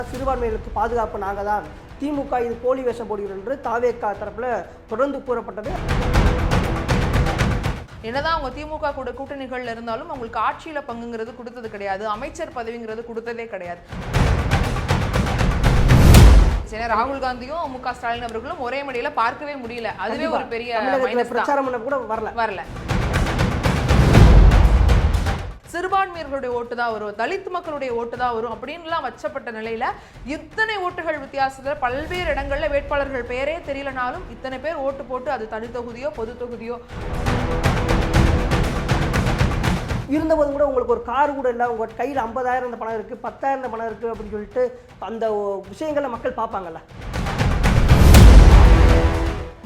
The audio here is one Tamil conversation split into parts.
சிறுபான்மையினருக்கு பாதுகாப்பு நாங்கள் தான், திமுக இது போலி வேஷம் போடுகிறது என்று தாவேகா தரப்பில் தொடர்ந்து கூறப்பட்டது. என்னதான் அவங்க திமுக கூட கூட்டணிகள் இருந்தாலும் அவங்களுக்கு ஆட்சியில பங்குங்கிறது கொடுத்தது கிடையாது, அமைச்சர் பதவிங்கிறது கொடுத்ததே கிடையாது. ராகுல் காந்தியும் மு.க. ஸ்டாலின் அவர்களும் ஒரே மேடையில பார்க்கவே முடியல. அதுவே ஒரு பெரிய பிரச்சாரம் பண்ண கூட வரல. சிறுபான்மையர்களுடைய ஓட்டு தான் வரும், தலித் மக்களுடைய ஓட்டு தான் வரும் அப்படின்லாம் வச்சப்பட்ட நிலையில இத்தனை ஓட்டுகள் வித்தியாசத்துல பல்வேறு இடங்கள்ல வேட்பாளர்கள் பேரே தெரியலனாலும் இத்தனை பேர் ஓட்டு போட்டு அது தனி தொகுதியோ பொது தொகுதியோ இருந்தபோது கூட உங்களுக்கு ஒரு கார் கூட இல்லை, உங்கள் கையில் 50,000 பணம் இருக்குது, 10,000 பணம் இருக்குது அப்படின்னு சொல்லிட்டு அந்த விஷயங்களை மக்கள் பார்ப்பாங்கல்ல.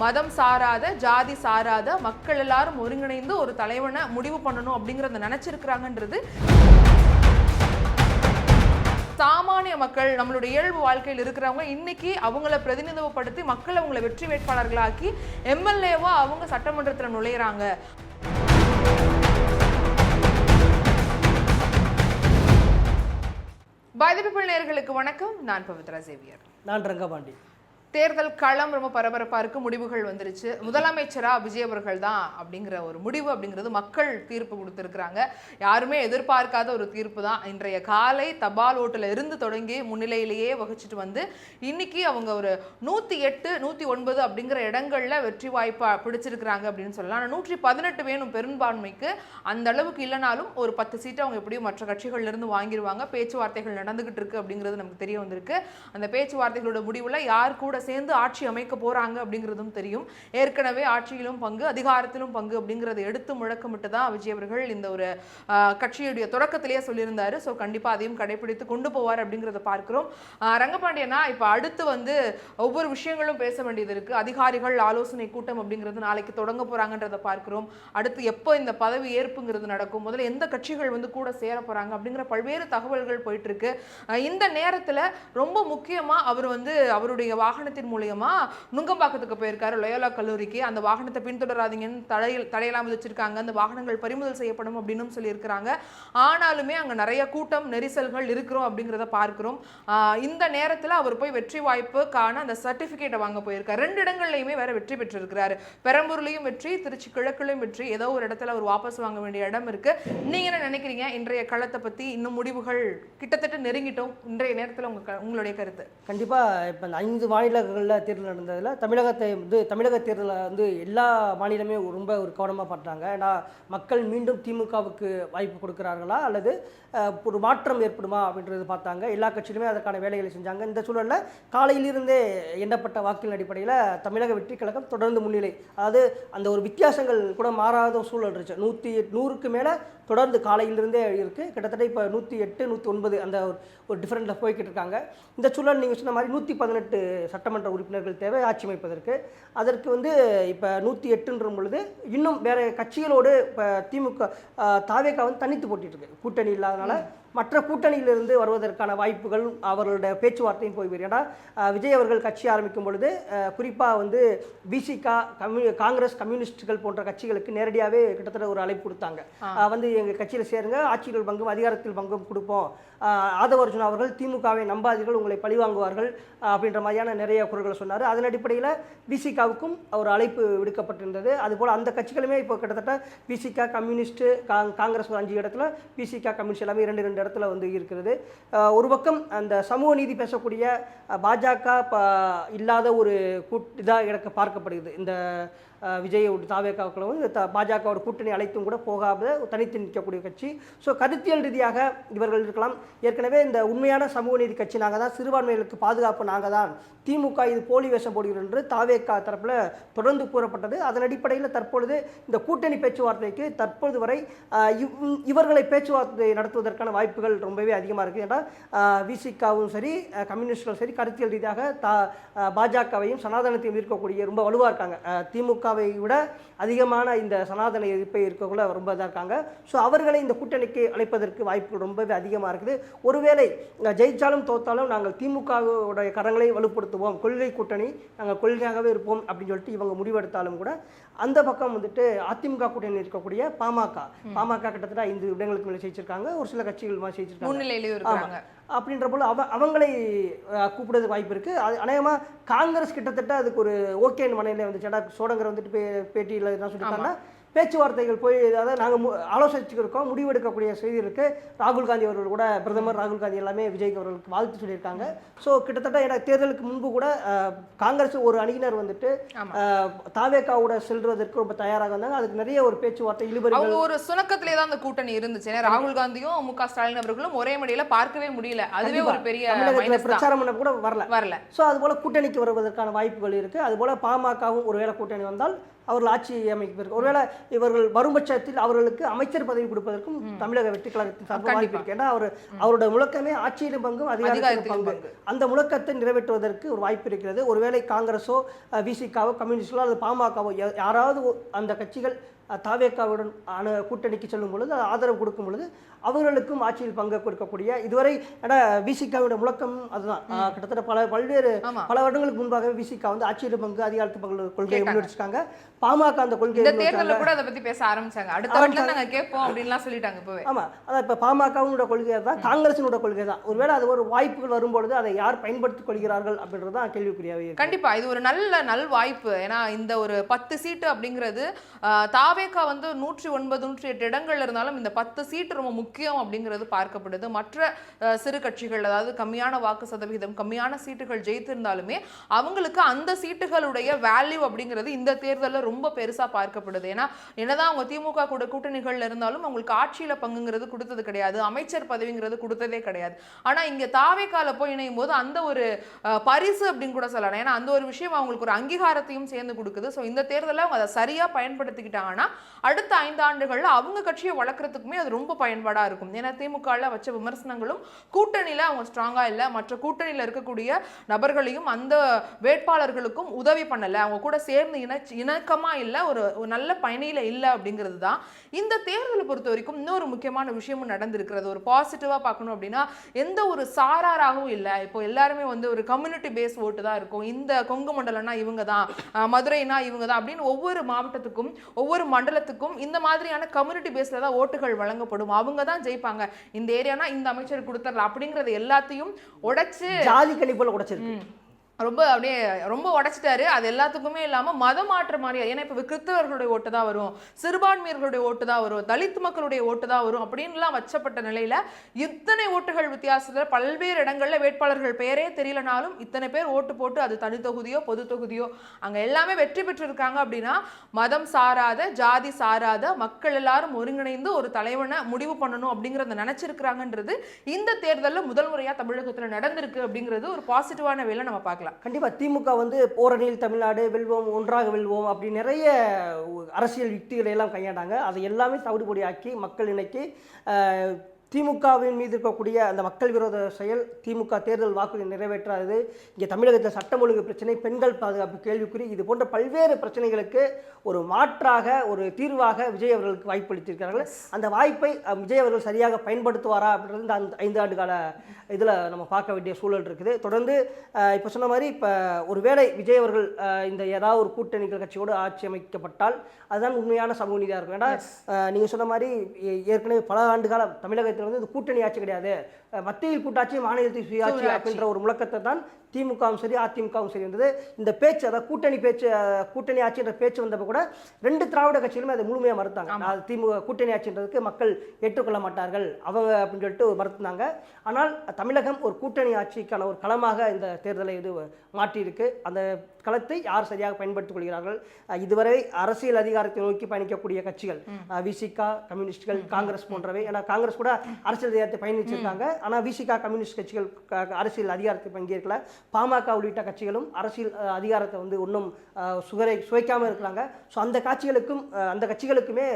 மதம் சாராத ஜாதி சாராத மக்கள் எல்லாரும் ஒருங்கிணைந்து ஒரு தலைவனை முடிவு பண்ணணும் அப்படிங்கறத நினைச்சிருக்கிறாங்கன்றது சாமானிய மக்கள் நம்மளுடைய இயல்பு வாழ்க்கையில் இருக்கிறவங்க இன்னைக்கு அவங்கள பிரதிநிதித்துவப்படுத்தி மக்கள் அவங்கள வெற்றி வேட்பாளர்களாக்கி எம்எல்ஏவா அவங்க சட்டமன்றத்தில் நுழையிறாங்க. பாதிப்பு நேயர்களுக்கு வணக்கம். நான் பவித்ரா சேவியர். நான் ரங்கபாண்டி. தேர்தல் களம் ரொம்ப பரபரப்பா இருக்கு. முடிவுகள் வந்துருச்சு. முதலமைச்சரா விஜய் அவர்கள் தான் அப்படிங்கிற ஒரு முடிவு அப்படிங்கிறது மக்கள் தீர்ப்பு கொடுத்திருக்கிறாங்க. யாருமே எதிர்பார்க்காத ஒரு தீர்ப்பு தான். இன்றைய காலை தபால் ஓட்டுல இருந்து தொடங்கி முன்னிலையிலேயே வகிச்சுட்டு வந்து இன்னைக்கு அவங்க ஒரு 108, 109 அப்படிங்கிற இடங்கள்ல வெற்றி வாய்ப்பா பிடிச்சிருக்கிறாங்க அப்படின்னு சொல்லலாம். 118 வேணும் பெரும்பான்மைக்கு. அந்த அளவுக்கு இல்லைனாலும் ஒரு 10 சீட்டு அவங்க எப்படியும் மற்ற கட்சிகள்ல இருந்து வாங்கிடுவாங்க. பேச்சுவார்த்தைகள் நடந்துகிட்டு இருக்கு அப்படிங்கிறது நமக்கு தெரிய வந்திருக்கு. அந்த பேச்சுவார்த்தைகளோட முடிவுல யார் கூட சேர்ந்து ஆட்சி அமைக்க போறாங்க அப்படிங்கிறதும் தெரியும். ஏற்கனவே ஆட்சியிலும் பங்கு அதிகாரத்திலும் பங்கு அப்படிங்கறத எடுத்து முழக்கமிட்டு தான் விஜய் அவர்கள் இந்த ஒரு கட்சியுடைய தொடக்கத்திலேயே சொல்லியிருந்தாரு. ஸோ கண்டிப்பா அதையும் கடைபிடித்து கொண்டு போவார் அப்படிங்கிறத பார்க்கிறோம். ரங்கபாண்டியனா இப்ப அடுத்து வந்து ஒவ்வொரு விஷயங்களும் பேச வேண்டியது இருக்கு. அதிகாரிகள் ஆலோசனை கூட்டம் அப்படிங்கிறது நாளைக்கு தொடங்க போறாங்கன்றதை பார்க்கிறோம். அடுத்து எப்போ இந்த பதவி ஏற்புங்கிறது நடக்கும், முதல்ல எந்த கட்சிகள் வந்து கூட சேர போறாங்க அப்படிங்கிற பல்வேறு தகவல்கள் போயிட்டு இருக்கு. இந்த நேரத்துல ரொம்ப முக்கியமா அவர் வந்து அவருடைய வாகனத்தின் மூலமா நுங்கம்பாக்கத்துக்கு போயிருக்காரு, லயோலா கல்லூரிக்கு. அந்த வாகனத்தை பின்தொடராதீங்கன்னு தடையெல்லாம் விதிச்சிருக்காங்க. அந்த வாகனங்கள் பறிமுதல் செய்யப்படும் அப்படின்னு சொல்லியிருக்கிறாங்க. ஆனாலுமே அங்க நிறைய கூட்டம் நெரிசல்கள் இருக்கிறோம் அப்படிங்கிறத பார்க்கிறோம். இந்த நேரத்துல அவர் போய் வெற்றி வாய்ப்புக்கான அந்த சர்டிபிகேட்டை வாங்க போயிருக்காரு. 2 இடங்கள்லயுமே வேற வெற்றி பெற்றிருக்கிறாரு. பெரம்பூர்லயும் வெற்றி, திருச்சி கிழக்குலயும் வெற்றி. ஏதோ ஒரு இடத்துல அவர் வாபஸ் வாங்க வேண்டிய இடம் இருக்கு. நீங்க என்ன நினைக்கிறீங்க இன்றைய களத்தை பத்தி? இன்னும் முடிவுகள் கிட்டத்தட்ட நெருங்கிட்டோம். இன்றைய நேரத்துல உங்களுடைய கருத்து? கண்டிப்பா இப்ப 5 மாநிலங்களில் தேர்தல் நடந்ததில் தமிழக தேர்தலில் வந்து எல்லா மாநிலமே ரொம்ப ஒரு கவனமாக பண்ணுறாங்க. ஏன்னா மக்கள் மீண்டும் திமுகவுக்கு வாய்ப்பு கொடுக்குறார்களா அல்லது ஒரு மாற்றம் ஏற்படுமா அப்படின்றது பார்த்தாங்க. எல்லா கட்சியிலுமே அதற்கான வேலைகளை செஞ்சாங்க. இந்த சூழலில் காலையிலிருந்தே எண்ணப்பட்ட வாக்கின் அடிப்படையில் தமிழக வெற்றி கழகம் தொடர்ந்து முன்னிலை, அதாவது அந்த ஒரு வித்தியாசங்கள் கூட மாறாத சூழல் இருந்துச்சு. 100க்கு மேலே தொடர்ந்து காலையிலிருந்தே இருக்குது. கிட்டத்தட்ட இப்போ 108, 109 அந்த ஒரு டிஃப்ரெண்ட்டில் போய்கிட்டு இருக்காங்க. இந்த சூழல் நீங்கள் சொன்ன மாதிரி 118 சட்டமன்ற உறுப்பினர்கள் தேவை ஆட்சி அமைப்பதற்கு. அதற்கு வந்து இப்போ 108ன்ற பொழுது இன்னும் வேறு கட்சிகளோடு இப்போ திமுக தாவேகா வந்து தனித்து போட்டிட்டு இருக்கு. கூட்டணி இல்லாதனால மற்ற கூட்டணியிலிருந்து வருவதற்கான வாய்ப்புகள் அவர்களுடைய பேச்சுவார்த்தையும் போய்விடும். ஏன்னா விஜய் அவர்கள் கட்சி ஆரம்பிக்கும் பொழுது குறிப்பாக வந்து பிசிக, காங்கிரஸ், கம்யூனிஸ்டுகள் போன்ற கட்சிகளுக்கு நேரடியாகவே கிட்டத்தட்ட ஒரு அழைப்பு கொடுத்தாங்க. வந்து எங்கள் கட்சியில் சேருங்க, ஆட்சியில் பங்கும் அதிகாரத்தில் பங்கும் கொடுப்போம், ஆதவ அர்ஜுனா அவர்கள் திமுகவை நம்பாதீர்கள், உங்களை பழிவாங்குவார்கள் அப்படின்ற மாதிரியான நிறைய குரல்களை சொன்னார். அதன் அடிப்படையில் பிசிகாவுக்கும் ஒரு அழைப்பு விடுக்கப்பட்டிருந்தது. அதுபோல் அந்த கட்சிகளுமே இப்போ கிட்டத்தட்ட பிசிக, கம்யூனிஸ்ட்டு, காங்கிரஸ் ஒரு 5 இடத்துல, பிசிக, கம்யூனிஸ்ட் எல்லாமே 2 இடத்துல வந்து இருக்கிறது. ஒரு பக்கம் அந்த சமூக நீதி பேசக்கூடிய பாஜக இல்லாத ஒரு இதாக எனக்கு பார்க்கப்படுகிறது. இந்த விஜயோட தாவேகாவுக்குள்ள வந்து பாஜகவோட கூட்டணி அழைத்தும் கூட போகாத தனித்து நிற்கக்கூடிய கட்சி. ஸோ கருத்தியல் ரீதியாக இவர்கள் இருக்கலாம். ஏற்கனவே இந்த உண்மையான சமூக நீதி கட்சி நாங்கள் தான், சிறுபான்மையினருக்கு பாதுகாப்பு நாங்கள் தான், திமுக இது போலி வேஷம் போடுகிறது என்று தாவேகா தரப்பில் தொடர்ந்து கூறப்பட்டது. அதன் அடிப்படையில் தற்பொழுது இந்த கூட்டணி பேச்சுவார்த்தைக்கு தற்பொழுது வரை இவர்களை பேச்சுவார்த்தை நடத்துவதற்கான வாய்ப்புகள் ரொம்பவே அதிகமாக இருக்குது. ஏன்னா விசிகாவும் சரி, கம்யூனிஸ்டுகளும் சரி, கருத்தியல் ரீதியாக பாஜகவையும் சனாதனத்தையும் இருக்கக்கூடிய ரொம்ப வலுவாக இருக்காங்க. திமுகவை விட அதிகமான இந்த சனாதன எதிர்ப்பை இருக்கக்குள்ள ரொம்ப இதாக இருக்காங்க. ஸோ அவர்களை இந்த கூட்டணிக்கு அழைப்பதற்கு வாய்ப்புகள் ரொம்பவே அதிகமாக இருக்குது. ஒருவேளை ஜெயிச்சாலும் தோத்தாலும் நாங்கள் திமுகவுடைய கரங்களை வலுப்படுத்துவோம், கொள்கை கூட்டணி, நாங்கள் கொள்கையாகவே இருப்போம் அப்படின்னு சொல்லிட்டு இவங்க முடிவெடுத்தாலும் கூட அந்த பக்கம் வந்துட்டு அதிமுக கூட்டணி இருக்கக்கூடிய பாமக கிட்டத்தட்ட 5 இடங்களுக்கு மேலே ஜெயிச்சிருக்காங்க, ஒரு சில கட்சிகள் மாதிரி ஜெயிச்சிருக்காங்க, முன்னிலையிலயும் இருக்காங்க. அப்படின்ற போல அவங்களை கூப்பிடுறதுக்கு வாய்ப்பு இருக்குது. அது அநேகமாக காங்கிரஸ் கிட்டத்தட்ட அதுக்கு ஒரு ஓகேன்னு மனையில் வந்துச்சு. சோடங்கர் வந்துட்டு பேட்டியில் என்ன சொல்லியிருக்காங்கன்னா, பேச்சுவார்த்தைகள் போய் அதாவது நாங்கள் ஆலோசிச்சுருக்கோம், முடிவெடுக்கக்கூடிய செய்தி இருக்குது. ராகுல் காந்தி அவர்கள் கூட, பிரதமர் ராகுல் காந்தி எல்லாமே விஜய்க்கு அவர்களுக்கு வாழ்த்து சொல்லியிருக்காங்க. ஸோ கிட்டத்தட்ட தேர்தலுக்கு முன்பு கூட காங்கிரஸ் ஒரு அணியினர் வந்துட்டு தாவேகாவோட செல்வதற்கு ரொம்ப தயாராக இருந்தாங்க. அதுக்கு நிறைய ஒரு பேச்சுவார்த்தை இழுபறி, அவங்க ஒரு சுணக்கத்திலே தான் அந்த கூட்டணி இருந்துச்சு. ஏன்னா ராகுல் காந்தியும் மு.க. ஸ்டாலின் அவர்களும் ஒரே மேடையில பார்க்கவே முடியல. அதுவே ஒரு பெரிய தமிழகத்தில் பிரச்சாரம் பண்ண கூட வரல. ஸோ அது போல கூட்டணிக்கு வருவதற்கான வாய்ப்புகள் இருக்கு. அது போல பாமகவும் ஒருவேளை கூட்டணி வந்தால் அவர்கள் ஆட்சி அமைப்பதற்கு, ஒருவேளை இவர்கள் வரும் பட்சத்தில் அவர்களுக்கு அமைச்சர் பதவி கொடுப்பதற்கும் தமிழக வெற்றி கழகத்தின் சார்பாக வாய்ப்பு இருக்கு. ஏன்னா அவரோட முழக்கமே ஆட்சியிலும் பங்கும் அதிகாரத்திலும் பங்கு. அந்த முழக்கத்தை நிறைவேற்றுவதற்கு ஒரு வாய்ப்பு இருக்கிறது. ஒருவேளை காங்கிரஸோ விசிகாவோ கம்யூனிஸ்டோ அல்லது பாமகவோ யாராவது அந்த கட்சிகள் தாவேகாவுடன் கூட்டணிக்கு செல்லும் பொழுது ஆதரவு கொடுக்கும் பொழுது அவர்களுக்கும் ஆட்சியில் பங்கு கொடுக்கக்கூடிய, இதுவரை விசிகாவோட முழக்கம் அதுதான். கிட்டத்தட்ட பல வருடங்களுக்கு முன்பாக விசிகா வந்து ஆட்சியில் பங்கு அதிகாரத்து பங்கு கொள்கையை முன்னெடுச்சிருக்காங்க. பாமக அந்த கொள்கையை கூட அதை பத்தி பேச ஆரம்பிச்சாங்க. அடுத்த நாங்க கேட்போம் அப்படின்லாம் சொல்லிட்டாங்க. ஆமா, அதான் இப்ப பாமகவோட கொள்கை தான், காங்கிரசினோட கொள்கை தான். ஒருவேளை அது ஒரு வாய்ப்புகள் வரும்பொழுது அதை யார் பயன்படுத்திக் கொள்கிறார்கள் அப்படின்றது தான் கேள்விக்குறியாவே. கண்டிப்பா இது ஒரு நல் வாய்ப்பு. ஏன்னா இந்த ஒரு 10 சீட்டு அப்படிங்கிறது தாவேகா வந்து 109 108 இடங்கள்ல இருந்தாலும் இந்த 10 சீட்டு ரொம்ப முக்கியம் அப்படிங்கிறது பார்க்கப்படுது. மற்ற சிறு கட்சிகள், அதாவது கம்மியான வாக்கு சதவீதம், கம்மியான சீட்டுகள் ஜெயித்திருந்தாலுமே அவங்களுக்கு அந்த சீட்டுகளுடைய வேல்யூ அப்படிங்கிறது இந்த தேர்தலில் ரொம்ப பெருசா பார்க்கப்படுது. ஏன்னா என்னதான் அவங்க திமுக கூட கூட்டணிகள்ல இருந்தாலும் அவங்களுக்கு ஆட்சியில பங்குங்கிறது கொடுத்தது கிடையாது, அமைச்சர் பதவிங்கிறது கொடுத்ததே கிடையாது. ஆனா இங்க தாவேகால போய் இணையும் போது அந்த ஒரு பரிசு அப்படின்னு கூட சொல்லலாம். ஏன்னா அந்த ஒரு விஷயம் அவங்களுக்கு ஒரு அங்கீகாரத்தையும் சேர்ந்து கொடுக்குது. ஸோ இந்த தேர்தலில் அவங்க அதை சரியா பயன்படுத்திக்கிட்டாங்கன்னா அடுத்த 5 ஆண்டுகள்ல அவங்க கட்சியை வளர்க்கறதுக்குமே அது ரொம்ப பயன்பாடா இருக்கும். ஏன்னா திமுகல வச்ச விமர்சனங்களும் கூட்டணியில அவங்க ஸ்ட்ராங்கா இல்ல, மற்ற கூட்டணியில இருக்கக்கூடிய நபர்களையும் அந்த வேட்பாளர்களுக்கும் உதவி பண்ணல, அவங்க கூட சேர்ந்து இணக்கமா இல்ல, ஒரு நல்ல பயணியில இல்ல அப்படிங்கிறது தான் இந்த தேர்தலை பொறுத்த வரைக்கும் இன்னொரு முக்கியமான விஷயமும் நடந்திருக்கிறது. ஒரு பாசிட்டிவா பார்க்கணும் அப்படின்னா எந்த ஒரு சாராராகவும் இல்ல. இப்போ எல்லாருமே வந்து ஒரு கம்யூனிட்டி பேஸ் ஓட்டு தான் இருக்கும். இந்த கொங்கு மண்டலம்னா இவங்க தான், மதுரைனா இவங்க தான் அப்படின்னு ஒவ்வொரு மாவட்டத்துக்கும் ஒவ்வொரு மண்டலத்துக்கும் இந்த மாதிரியான கம்யூனிட்டி பேஸ்ல தான் ஓட்டுகள் வழங்கப்படும். அவங்க தான் ஜெயிப்பாங்க, இந்த ஏரியானா இந்த அமைச்சர் கொடுத்துடலாம் அப்படிங்கறது எல்லாத்தையும் உடைச்சு ஜாதி கணிப்புல உடைச்சிருக்கு. ரொம்ப உடைச்சிட்டாரு. அது எல்லாத்துக்குமே இல்லாம மதம் மாற்ற மாதிரியா, ஏன்னா இப்ப கிறிஸ்தவர்களுடைய ஓட்டு தான் வரும், சிறுபான்மையர்களுடைய ஓட்டு தான் வரும், தலித் மக்களுடைய ஓட்டு தான் வரும் அப்படின்லாம் வச்சப்பட்ட நிலையில இத்தனை ஓட்டுகள் வித்தியாசத்துல பல்வேறு இடங்கள்ல வேட்பாளர்கள் பெயரே தெரியலனாலும் இத்தனை பேர் ஓட்டு போட்டு அது தனி தொகுதியோ பொது தொகுதியோ அங்க எல்லாமே வெற்றி பெற்றிருக்காங்க. அப்படின்னா மதம் சாராத, ஜாதி சாராத மக்கள் எல்லாரும் ஒருங்கிணைந்து ஒரு தலைவனை முடிவு பண்ணணும் அப்படிங்கறத நினைச்சிருக்கிறாங்கன்றது இந்த தேர்தலில் முதல் முறையா தமிழகத்துல நடந்திருக்கு அப்படிங்கிறது ஒரு பாசிட்டிவான வேலை நம்ம பார்க்கலாம். கண்டிப்பா திமுக வந்து போரணியில் தமிழ்நாடு வெல்வோம், ஒன்றாக வெல்வோம் அப்படி நிறைய அரசியல் யுக்திகளை எல்லாம் கையாண்டாங்க. அதை எல்லாமே தவிடுபொடியாக்கி மக்கள் இன்னைக்கு திமுகவின் மீது இருக்கக்கூடிய அந்த மக்கள் விரோத செயல், திமுக தேர்தல் வாக்குறுதி நிறைவேற்றாதது, இங்கே தமிழகத்தில் சட்டம் ஒழுங்கு பிரச்சனை, பெண்கள் பாதுகாப்பு கேள்விக்குறி, இது போன்ற பல்வேறு பிரச்சனைகளுக்கு ஒரு மாற்றாக ஒரு தீர்வாக விஜய் அவர்களுக்கு வாய்ப்பளித்திருக்கிறார்கள். அந்த வாய்ப்பை விஜய் அவர்கள் சரியாக பயன்படுத்துவாரா அப்படின்றது இந்த 5 ஆண்டு கால இதில் நம்ம பார்க்க வேண்டிய சூழல் இருக்குது. தொடர்ந்து இப்போ சொன்ன மாதிரி இப்போ ஒரு வேளை விஜய் அவர்கள் இந்த ஏதாவது ஒரு கூட்டணிகள் கட்சியோடு ஆட்சி அமைக்கப்பட்டால் அதுதான் உண்மையான சமூக நீதியாக இருக்கும். ஏன்னா நீங்கள் சொன்ன மாதிரி ஏற்கனவே பல ஆண்டு காலம் தமிழகத்தில் வந்து இது கூட்டணி ஆட்சி கிடையாது, மத்தியில் கூட்டாட்சி மாநிலத்தில் சுயாட்சி அப்படின்ற ஒரு முழக்கத்தை தான் திமுகவும் சரி அதிமுகவும் சரி வந்தது. இந்த பேச்சு, அதாவது கூட்டணி ஆட்சின்ற பேச்சு வந்தப்போ கூட 2 திராவிட கட்சிகளுமே அதை முழுமையாக மறுத்தாங்க. திமுக கூட்டணி ஆட்சின்றதுக்கு மக்கள் ஏற்றுக்கொள்ள மாட்டார்கள் அவங்க அப்படின்னு சொல்லிட்டு மறுத்தாங்க. ஆனால் தமிழகம் ஒரு கூட்டணி ஆட்சிக்கான ஒரு களமாக இந்த தேர்தலை இது மாற்றியிருக்கு. அந்த களத்தை யார் சரியாக பயன்படுத்திக் கொள்கிறார்கள்? இதுவரை அரசியல் அதிகாரத்தை நோக்கி பயணிக்கக்கூடிய கட்சிகள் விசிகா, கம்யூனிஸ்டுகள், காங்கிரஸ் போன்றவை. ஏன்னா காங்கிரஸ் கூட அரசியல் அதிகாரத்தை பயணிச்சிருக்காங்க, ஆனால் விசிகா கம்யூனிஸ்ட் கட்சிகள் அரசியல் அதிகாரத்தை பங்கேற்கல. பாமக உள்ளிட்ட கட்சிகளும் அரசியல் அதிகாரத்தை வந்து ஒன்றும் சுவைக்காமல் இருக்கிறாங்க. ஸோ அந்த கட்சிகளுக்குமே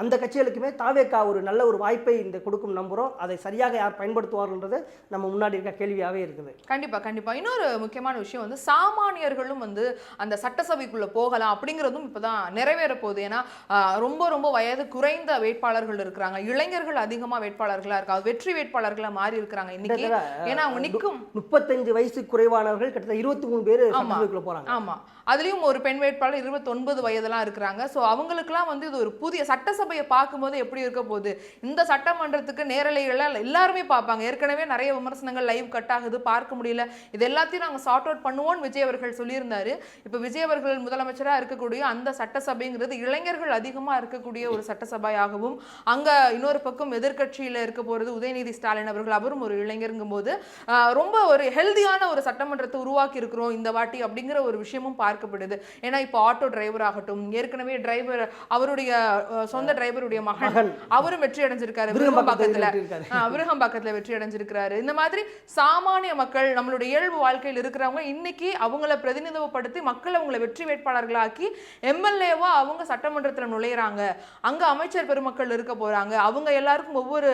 அந்த கட்சிகளுக்குமே தாவேக்கா ஒரு நல்ல ஒரு வாய்ப்பை இந்த கொடுக்கும் நம்புகிறோம். அதை சரியாக யார் பயன்படுத்துவார்ன்றது நம்ம முன்னாடி இருக்க கேள்வியாகவே இருக்குது. கண்டிப்பா இன்னொரு முக்கியமான விஷயம் வந்து சாமானியர்களும் வந்து அந்த சட்டசபைக்குள்ள போகலாம் அப்படிங்கிறதும் இப்பதான் நிறைவேற போகுது. ஏன்னா ரொம்ப ரொம்ப வயது குறைந்த வேட்பாளர்கள் இருக்கிறாங்க, இளைஞர்கள் அதிகமா வேட்பாளர்களா இருக்காங்க, வெற்றி வேட்பாளர்களா மாறி இருக்கிறாங்க இன்னைக்கு. ஏன்னா அவங்க நிற்கும் 35 வயசு குறைவானவர்கள் கிட்டத்தட்ட 23 பேர் சட்டசபைக்குள்ள போறாங்க. ஆமா, அதுலயும் ஒரு பெண் வேட்பாளர் 29 வயதெல்லாம் இருக்கிறாங்க. ஸோ அவங்களுக்குலாம் வந்து இது ஒரு புதிய சட்டசபையை பார்க்கும்போது எப்படி இருக்க போகுது, இந்த சட்டமன்றத்துக்கு நேரலைகள் எல்லாருமே பார்ப்பாங்க. ஏற்கனவே நிறைய விமர்சனங்கள் லைவ் கட் ஆகுது, பார்க்க முடியல, இது எல்லாத்தையும் நாங்கள் சார்ட் அவுட் பண்ணுவோம்னு விஜய் அவர்கள் சொல்லியிருந்தாரு. இப்போ விஜய் அவர்கள் முதலமைச்சராக இருக்கக்கூடிய அந்த சட்டசபைங்கிறது இளைஞர்கள் அதிகமாக இருக்கக்கூடிய ஒரு சட்டசபையாகவும், அங்க இன்னொரு பக்கம் எதிர்கட்சியில இருக்க போறது உதயநிதி ஸ்டாலின் அவர்கள், அவரும் ஒரு இளைஞருங்கும் போது ரொம்ப ஒரு ஹெல்தியான ஒரு சட்டமன்றத்தை உருவாக்கி இருக்கிறோம் இந்த வாட்டி அப்படிங்கிற ஒரு விஷயமும் பார்க்கப்படுது. ஏன்னா இப்போ ஆட்டோ டிரைவர் ஆகட்டும், ஏற்கனவே டிரைவர் அவருடைய சொந்த டிரைவருடைய மகன் அவரும் வெற்றி அடைஞ்சிருக்காரு, விருகம்பாக்கத்துல வெற்றி அடைஞ்சிருக்காரு. இந்த மாதிரி சாமானிய மக்கள் நம்மளுடைய இயல்பு வாழ்க்கையில் இருக்கிறவங்க இன்னைக்கு அவங்கள பிரதிநிதித்துவப்படுத்தி மக்கள் அவங்களை வெற்றி வேட்பாளர்களாக்கி எம்எல்ஏவா அவங்க சட்டமன்றத்தில் நுழையிறாங்க. அங்க அமைச்சர் பெருமக்கள் இருக்க போறாங்க, அவங்க எல்லாருக்கும் ஒவ்வொரு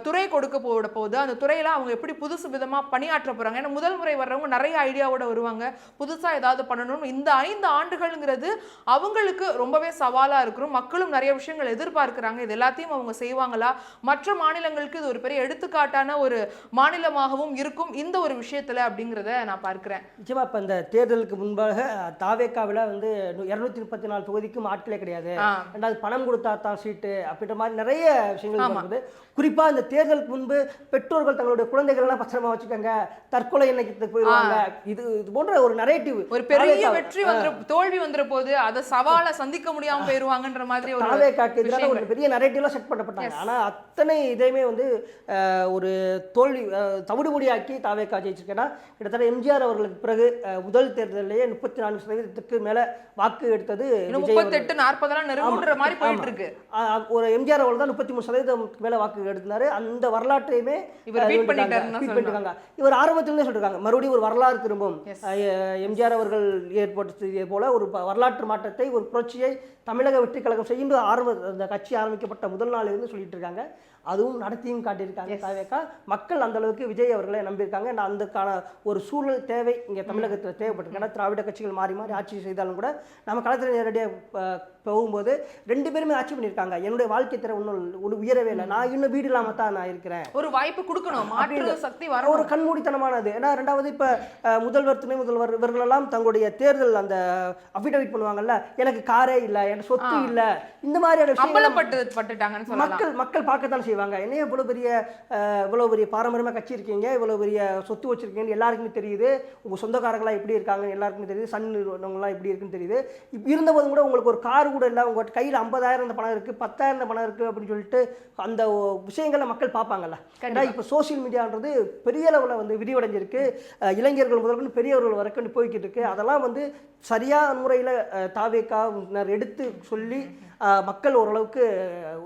துறை கொடுக்க போது அந்த துறையில அவங்க எப்படி புதுசு விதமா பணியாற்ற போறாங்க. ஏன்னா முதல் முறை வர்றவங்க நிறைய ஐடியாவோட வருவாங்க, புதுசா ஏதாவது பண்ணணும். இந்த 5 ஆண்டுகள்ங்கிறது அவங்களுக்கு ரொம்பவே சவாலா இருக்கும். மக்களும் நிறைய விஷயங்கள் எதிர்பார்க்கிறாங்க, இது எல்லாத்தையும் அவங்க செய்வாங்களா, மற்ற மாநிலங்களுக்கு இது ஒரு பெரிய எடுத்துக்காட்டான ஒரு மாநிலமாகவும் இருக்கும் இந்த ஒரு விஷயத்துல அப்படிங்கிறத நான் பார்க்கிறேன். நிச்சயமா இப்ப இந்த தேர்தலுக்கு முன்பாக தாவேக்காவில் வந்து 234 தொகுதிக்கும் ஆட்களே கிடையாது, ரெண்டாவது பணம் கொடுத்தா தான் சீட்டு அப்படின்ற மாதிரி நிறைய விஷயங்கள் இருக்குது. குறிப்பா இந்த தேர்தலுக்கு முன்பு பெற்றோர்கள் தங்களுடைய குழந்தைகள் எல்லாம் பத்திரமா வச்சுக்கோங்க, தற்கொலை எண்ணத்துக்கு போயிடுவாங்க, இது போன்ற ஒரு நரேட்டிவ், ஒரு பெரிய வெற்றி வந்து தோல்வி வந்துற போது அதை சவாலை சந்திக்க முடியாம போயிருவாங்கன்ற மாதிரி ஒரு தாவேக்காக்கு எதிரான ஒரு பெரிய நரேட்டிவ்லாம் செட் பண்ணப்பட்டாங்க. ஆனா அத்தனை இதையுமே வந்து ஒரு தோல்வி தவிடுபொடியாக்கி தாவேக்கா ஜெயிச்சிருக்கேன்னா கிட்டத்தட்ட எம்ஜிஆர் அவர்களுக்கு பிறகு முதல் தேர்தலிலேயே 34% மேல வாக்கு எடுத்தது 38-40 நெருங்குற மாதிரி போயிட்டு இருக்கு. ஒரு எம்ஜிஆர் அவர்கள் தான் 33% மேல வாக்கு எடுத்தாரு. அந்த வரலாற்றையுமே இவர் பீட் பண்ணிட்டாங்க. இவர் ஆரம்பத்திலே சொல்றாங்க மறுபடியும் ஒரு வரலாறு திரும்பும், எம்ஜிஆர் அவர்கள் ஏற்படுத்தியது போல ஒரு வரலாற்று மாற்றத்தை, ஒரு புரட்சியை தமிழக வெற்றி கழகம் செய்யும் அந்த கட்சி ஆரம்பிக்கப்பட்ட முதல் நாளிலிருந்து சொல்லிட்டு இருக்காங்க. அதுவும் நடத்தியும் காட்டியிருக்காங்க தாவேக்கா. மக்கள் அந்த அளவுக்கு விஜய் அவர்களை நம்பியிருக்காங்க. அதுக்கான ஒரு சூழல் தேவை இங்கே தமிழகத்தில் தேவைப்பட்டிருக்கு. ஏன்னா திராவிட கட்சிகள் மாறி மாறி ஆட்சி செய்தாலும் கூட நம்ம களத்தில் நேரடியாக போகும்போது 2 பேருமே ஆட்சி பண்ணியிருக்காங்க. என்னுடைய வாழ்க்கை தர ஒன்றும் உயரவே இல்லை, நான் இன்னும் வீடு இல்லாம தான் நான் இருக்கிறேன், ஒரு வாய்ப்பு கொடுக்கணும், மாற்று சக்தி வர ஒரு கண்மூடித்தனமானது. ஏன்னா ரெண்டாவது இப்போ முதல்வர் துணை முதல்வர் இவர்களெல்லாம் தங்களுடைய தேர்தல் அந்த அஃபிடவிட் பண்ணுவாங்கல்ல, எனக்கு காரே இல்லை, எனக்கு சொத்து இல்லை, இந்த மாதிரியான மக்கள் பார்க்கத்தான் செய்வாங்க. என்ன இவ்வளவு பெரிய பாரம்பரியமா கட்சி இருக்கீங்க, இவ்வளவு பெரிய சொத்து வச்சிருக்கீங்கன்னு எல்லாருக்குமே தெரியுது, உங்க சொந்தக்காரங்களா எப்படி இருக்காங்க எல்லாருக்குமே தெரியுது, சன் நிறுவனங்கள்லாம் எப்படி இருக்குன்னு தெரியுது. இருந்தபோதும் கூட உங்களுக்கு ஒரு கார் கூட இல்லை, உங்க கையில் 50,000 பணம் இருக்கு, 10,000 பணம் இருக்கு அப்படின்னு சொல்லிட்டு அந்த விஷயங்களை மக்கள் பார்ப்பாங்கல்ல. ஏன்னா இப்போ சோசியல் மீடியான்றது பெரிய லெவலில் வந்து விரிவடைஞ்சிருக்கு, இளைஞர்கள் முதல்ல பெரியவர்கள் வரைக்கும் போய்கிட்டு இருக்கு. அதெல்லாம் வந்து சரியான முறையில் தாவேக்கா எடுத்து சொல்லி மக்கள் ஓரளவுக்கு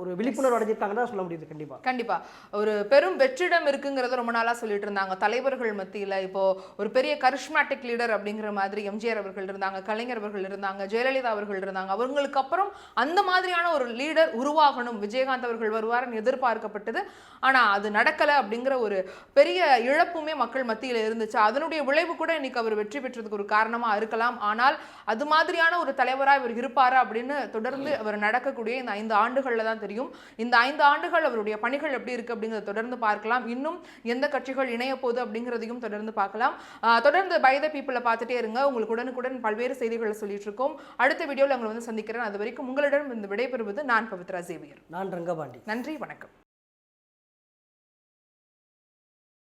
ஒரு விழிப்புணர்வு அடைஞ்சிருக்காங்க தான் சொல்ல முடியுது. கண்டிப்பா ஒரு பெரும் வெற்றிடம் இருக்குங்கிறத ரொம்ப நாளா சொல்லிட்டு இருந்தாங்க தலைவர்கள் மத்தியில. இப்போ ஒரு பெரிய கரிஷ்மேட்டிக் லீடர் அப்படிங்கிற மாதிரி எம்ஜிஆர் அவர்கள் இருந்தாங்க, கலைஞர் அவர்கள் இருந்தாங்க, ஜெயலலிதா அவர்கள் இருந்தாங்க. அவங்களுக்கு அப்புறம் அந்த மாதிரியான ஒரு லீடர் உருவாகணும், விஜயகாந்த் அவர்கள் வருவார்னு எதிர்பார்க்கப்பட்டது. ஆனா அது நடக்கல அப்படிங்கிற ஒரு பெரிய இழப்புமே மக்கள் மத்தியில இருந்துச்சு. அதனுடைய விளைவு கூட இன்னைக்கு அவர் வெற்றி பெற்றதுக்கு ஒரு காரணமா இருக்கலாம். ஆனால் அது மாதிரியான ஒரு தலைவரா இவர் இருப்பாரா அப்படின்னு தொடர்ந்து அவர் நடக்கக்கூடிய இந்த 5 ஆண்டுகள்ல தான் தெரியும். இந்த 5 ஆண்டுகள் அவருடைய பணிகள் எப்படி இருக்கு அப்படிங்கறத தொடர்ந்து பார்க்கலாம். இன்னும் எந்த கட்சிகள் இணைய போகுது அப்படிங்கிறதையும் தொடர்ந்து பார்க்கலாம். தொடர்ந்து பை த பீப்புளை பார்த்துட்டே இருங்க. உங்களுக்கு உடனுக்குடன் பல்வேறு செய்திகளை சொல்லிட்டு இருக்கோம். அடுத்த வீடியோவில் உங்களை வந்து சந்திக்கிறேன். அது வரைக்கும் உங்களிடம் இந்த விடைபெறுவது நான் பவித்ரா சேவியர். நான் ரங்கபாண்டி. நன்றி, வணக்கம்.